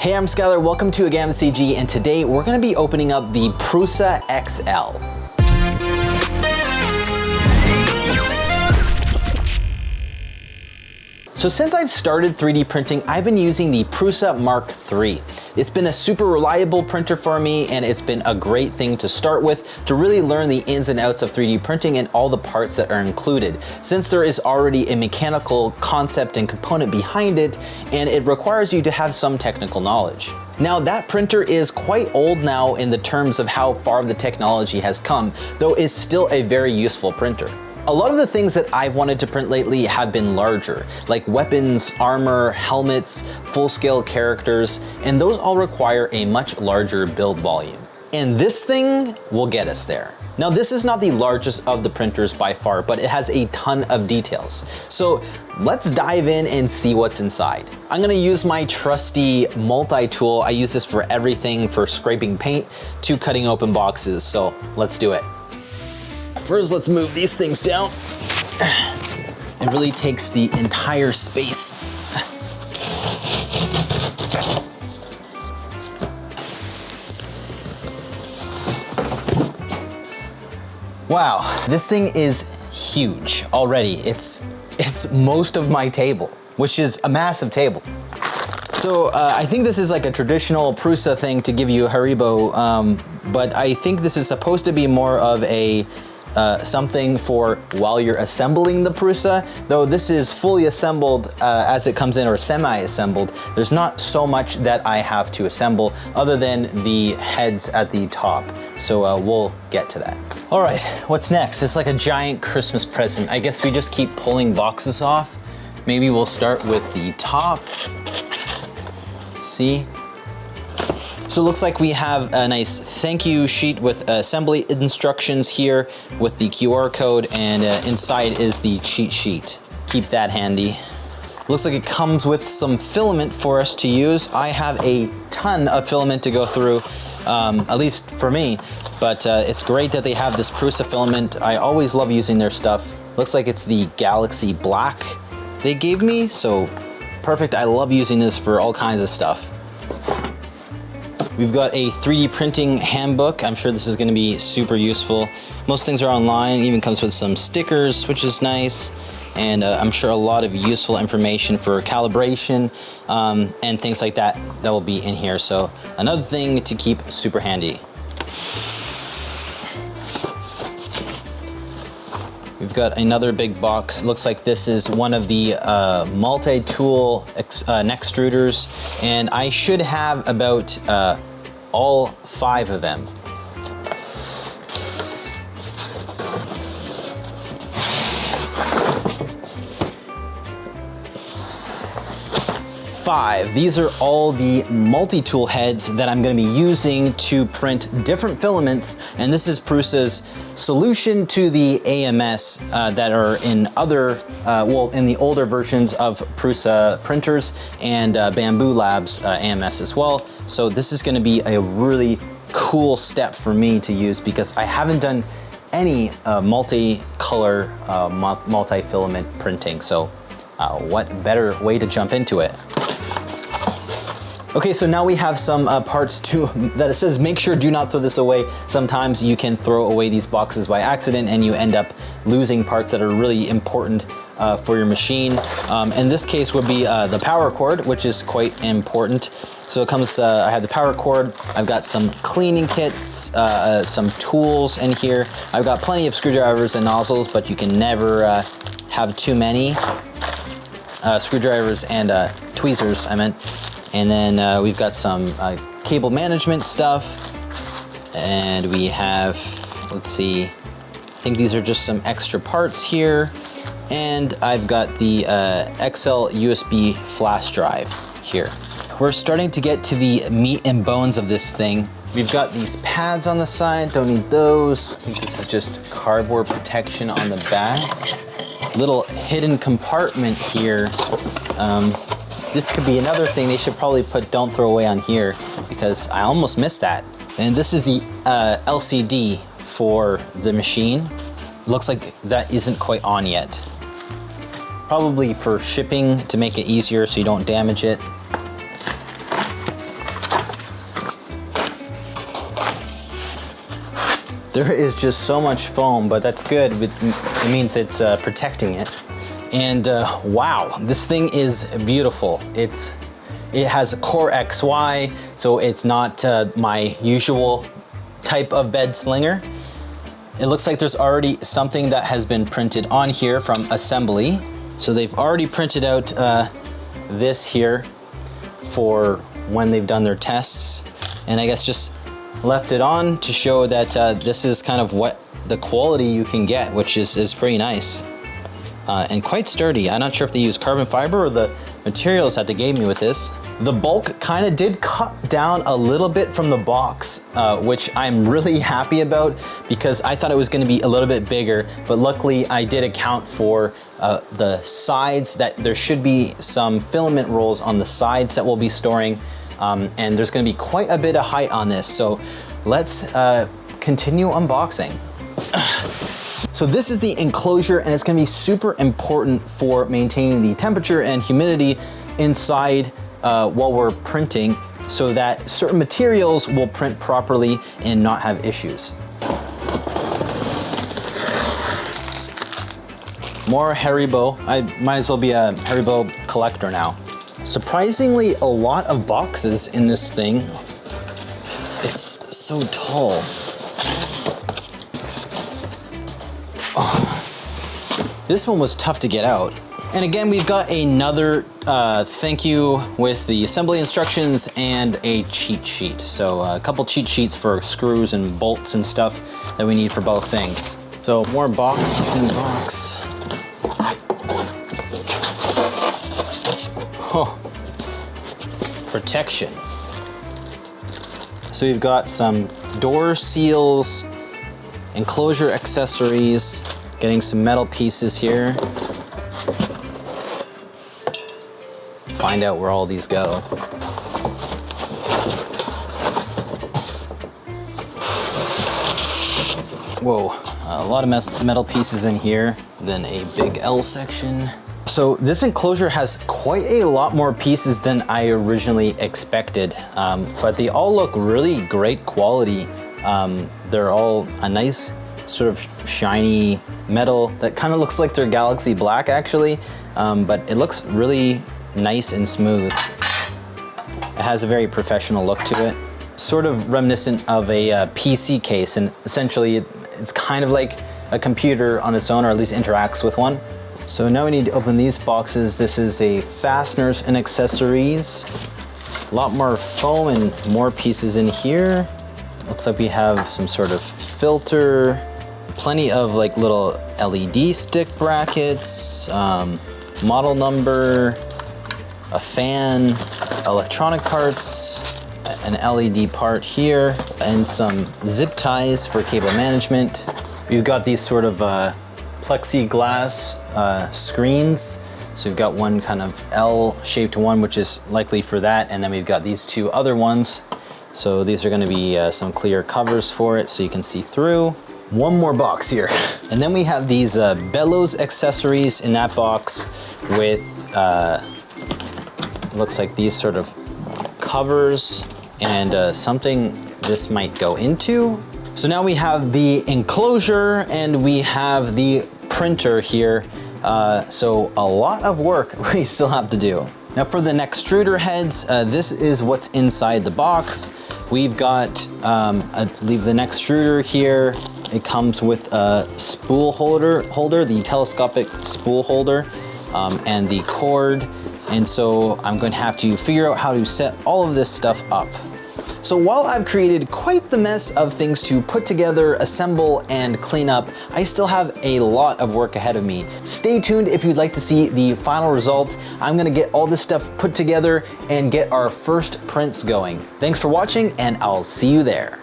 Hey, I'm Skylar, welcome to Agam CG, and today we're gonna be opening up the PRUSA XL. So since I've started 3D printing, I've been using the PRUSA Mark III. It's been a super reliable printer for me, and it's been a great thing to start with to really learn the ins and outs of 3D printing and all the parts that are included, since there is already a mechanical concept and component behind it, and it requires you to have some technical knowledge. Now, that printer is quite old now in the terms of how far the technology has come, though it's still a very useful printer. A lot of the things that I've wanted to print lately have been larger, like weapons, armor, helmets, full-scale characters, and those all require a much larger build volume. And this thing will get us there. Now, this is not the largest of the printers by far, but it has a ton of details. So let's dive in and see what's inside. I'm gonna use my trusty multi-tool. I use this for everything, for scraping paint to cutting open boxes, so let's do it. First, let's move these things down. It really takes the entire space. Wow, this thing is huge already. It's most of my table, which is a massive table. So I think this is like a traditional PRUSA thing to give you a Haribo, but I think this is supposed to be more of a something for while you're assembling the PRUSA, though this is fully assembled as it comes in, or semi-assembled. There's not so much that I have to assemble other than the heads at the top. So we'll get to that. All right, what's next? It's like a giant Christmas present. I guess we just keep pulling boxes off. Maybe we'll start with the top. See? So it looks like we have a nice thank you sheet with assembly instructions here with the QR code, and inside is the cheat sheet. Keep that handy. Looks like it comes with some filament for us to use. I have a ton of filament to go through, at least for me, but it's great that they have this PRUSA filament. I always love using their stuff. Looks like it's the Galaxy Black they gave me, so perfect. I love using this for all kinds of stuff. We've got a 3D printing handbook. I'm sure this is gonna be super useful. Most things are online, it even comes with some stickers, which is nice. And I'm sure a lot of useful information for calibration and things like that will be in here. So another thing to keep super handy. We've got another big box. Looks like this is one of the multi-tool neck extruders, and I should have about all 5 of them. 5. These are all the multi-tool heads that I'm going to be using to print different filaments, and this is PRUSA's solution to the AMS that are in other, in the older versions of PRUSA printers and Bamboo Labs AMS as well. So this is going to be a really cool step for me to use because I haven't done any multi-color, multi-filament printing. So what better way to jump into it? Okay, so now we have some parts too that it says make sure do not throw this away. Sometimes you can throw away these boxes by accident and you end up losing parts that are really important for your machine. In this case would be the power cord, which is quite important. So it comes, I have the power cord, I've got some cleaning kits, some tools in here. I've got plenty of screwdrivers and nozzles, but you can never have too many screwdrivers and tweezers, I meant. And then we've got some cable management stuff. And we have, let's see, I think these are just some extra parts here. And I've got the XL USB flash drive here. We're starting to get to the meat and bones of this thing. We've got these pads on the side, don't need those. I think this is just cardboard protection on the back. Little hidden compartment here. This could be another thing they should probably put don't throw away on here because I almost missed that. And this is the LCD for the machine. Looks like that isn't quite on yet. Probably for shipping to make it easier so you don't damage it. There is just so much foam, but that's good. It means it's protecting it. And wow, this thing is beautiful. It has a Core XY, so it's not my usual type of bed slinger. It looks like there's already something that has been printed on here from assembly. So they've already printed out this here for when they've done their tests. And I guess just left it on to show that this is kind of what the quality you can get, which is pretty nice. And quite sturdy. I'm not sure if they use carbon fiber or the materials that they gave me with this. The bulk kind of did cut down a little bit from the box, which I'm really happy about because I thought it was going to be a little bit bigger, but luckily I did account for the sides, that there should be some filament rolls on the sides that we'll be storing, and there's going to be quite a bit of height on this. So let's continue unboxing. So this is the enclosure, and it's gonna be super important for maintaining the temperature and humidity inside while we're printing, so that certain materials will print properly and not have issues. More Haribo. I might as well be a Haribo collector now. Surprisingly, a lot of boxes in this thing. It's so tall. This one was tough to get out. And again, we've got another thank you with the assembly instructions and a cheat sheet. So a couple cheat sheets for screws and bolts and stuff that we need for both things. So more box within box. Oh, protection. So we've got some door seals, enclosure accessories, getting some metal pieces here. Find out where all these go. Whoa, a lot of metal pieces in here, then a big L section. So this enclosure has quite a lot more pieces than I originally expected, but they all look really great quality. They're all a nice sort of shiny metal that kind of looks like they're Galaxy Black actually, but it looks really nice and smooth. It has a very professional look to it, sort of reminiscent of a PC case, and essentially it's kind of like a computer on its own, or at least interacts with one. So now we need to open these boxes. This is a fasteners and accessories. A lot more foam and more pieces in here. Looks like we have some sort of filter, plenty of like little LED stick brackets, model number, a fan, electronic parts, an LED part here, and some zip ties for cable management. We've got these sort of plexiglass screens. So we've got one kind of L-shaped one, which is likely for that, and then we've got these two other ones. So these are going to be some clear covers for it so you can see through. One more box here. And then we have these bellows accessories in that box with, looks like these sort of covers and something this might go into. So now we have the enclosure and we have the printer here. So a lot of work we still have to do. Now for the extruder heads, this is what's inside the box. We've got, I believe, the extruder here. It comes with a spool holder, the telescopic spool holder, and the cord. And so I'm going to have to figure out how to set all of this stuff up. So while I've created quite the mess of things to put together, assemble, and clean up, I still have a lot of work ahead of me. Stay tuned if you'd like to see the final result. I'm gonna get all this stuff put together and get our first prints going. Thanks for watching, and I'll see you there.